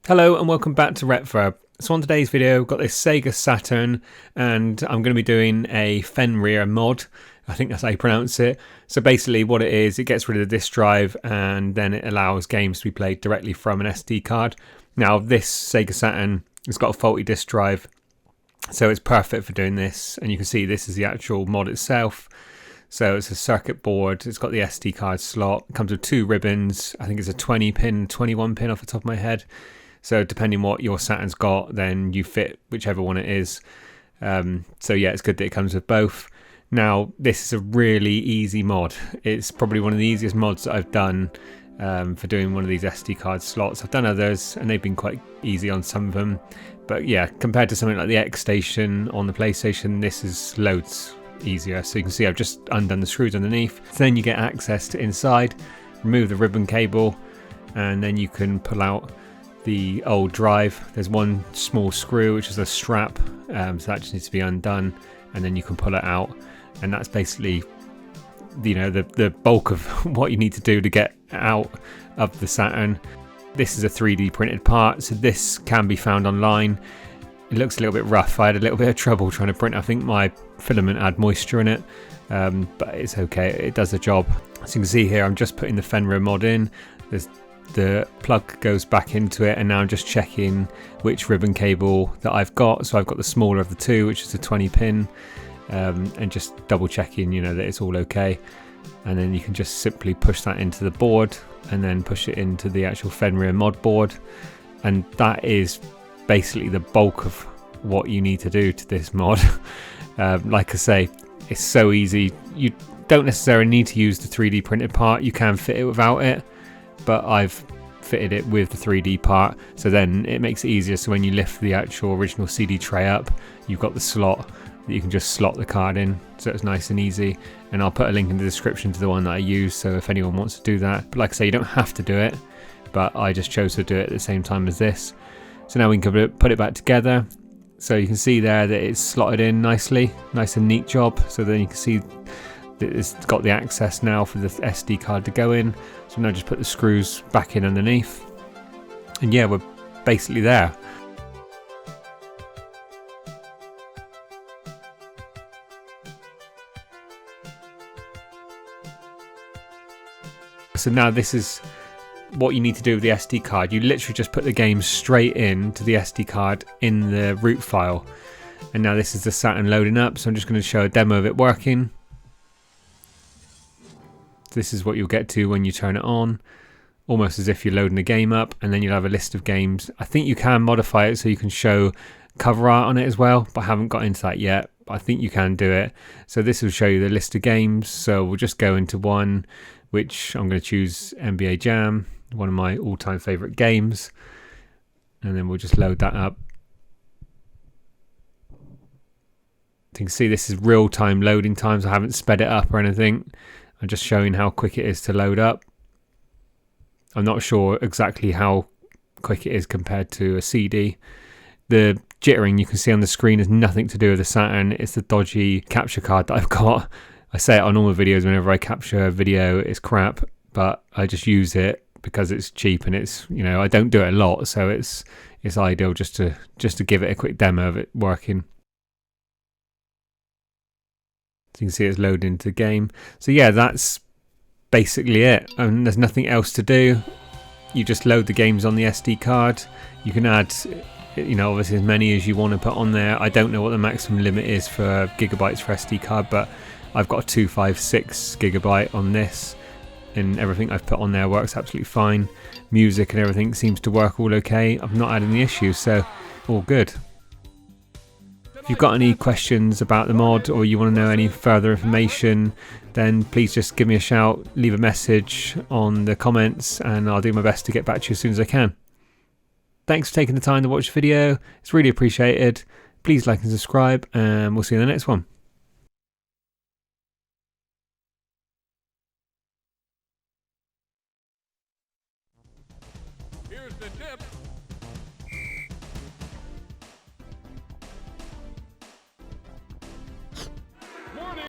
Hello and welcome back to Retfurb. So on today's video I've got this Sega Saturn and I'm going to be doing a Fenrir mod. I think that's how you pronounce it. So basically what it is, it gets rid of the disk drive and then it allows games to be played directly from an SD card. Now this Sega Saturn has got a faulty disk drive, so it's perfect for doing this, and you can see this is the actual mod itself. So it's a circuit board, it's got the SD card slot, it comes with two ribbons, I think it's a 20 pin, 21 pin off the top of my head. So depending what your Saturn's got, then you fit whichever one it is. So yeah, it's good that it comes with both. Now, this is a really easy mod. It's probably one of the easiest mods that I've done for doing one of these SD card slots. I've done others and they've been quite easy on some of them. But yeah, compared to something like the X Station on the PlayStation, this is loads easier. So you can see I've just undone the screws underneath. So then you get access to inside, remove the ribbon cable, and then you can pull out the old drive. There's one small screw which is a strap, so that just needs to be undone, and then you can pull it out, and that's basically, you know, the bulk of what you need to do to get out of the Saturn. This is a 3D printed part, so this can be found online. It looks a little bit rough. I had a little bit of trouble trying to print. I think my filament had moisture in it, but it's okay, it does the job. So you can see here I'm just putting the Fenrir mod in. The plug goes back into it, and now I'm just checking which ribbon cable that I've got. So I've got the smaller of the two, which is a 20 pin, and just double checking, you know, that it's all okay. And then you can just simply push that into the board and then push it into the actual Fenrir mod board, and that is basically the bulk of what you need to do to this mod. Like I say, it's so easy. You don't necessarily need to use the 3D printed part, you can fit it without it, but I've fitted it with the 3D part, so then it makes it easier. So when you lift the actual original CD tray up, you've got the slot that you can just slot the card in, so it's nice and easy. And I'll put a link in the description to the one that I use, so if anyone wants to do that. But like I say, you don't have to do it, but I just chose to do it at the same time as this. So now we can put it back together. So you can see there that it's slotted in nicely, nice and neat job. So then you can see it's got the access now for the SD card to go in. So now just put the screws back in underneath, and yeah, we're basically there. So now this is what you need to do with the SD card. You literally just put the game straight into the SD card in the root file. And now this is the Saturn loading up, so I'm just going to show a demo of it working. This is what you'll get to when you turn it on, almost as if you're loading the game up, and then you'll have a list of games. I think you can modify it so you can show cover art on it as well, but I haven't got into that yet. But I think you can do it. So this will show you the list of games. So we'll just go into one, which I'm going to choose NBA Jam, one of my all-time favorite games, and then we'll just load that up. You can see this is real-time loading times. I haven't sped it up or anything. I'm just showing how quick it is to load up. I'm not sure exactly how quick it is compared to a CD. The jittering you can see on the screen has nothing to do with the Saturn. It's the dodgy capture card that I've got. I say it on all my videos, whenever I capture a video, it's crap, but I just use it because it's cheap, and it's, you know, I don't do it a lot, so it's ideal just to give it a quick demo of it working. So you can see it's loaded into the game. So yeah, that's basically it. And there's nothing else to do. You just load the games on the SD card. You can add, you know, obviously as many as you want to put on there. I don't know what the maximum limit is for gigabytes for SD card, but I've got a 256 gigabyte on this, and everything I've put on there works absolutely fine. Music and everything seems to work all okay. I've not had any issues, so all good. If you've got any questions about the mod, or you want to know any further information, then please just give me a shout, leave a message on the comments, and I'll do my best to get back to you as soon as I can. Thanks for taking the time to watch the video. It's really appreciated. Please like and subscribe, and we'll see you in the next one. Here's the tip.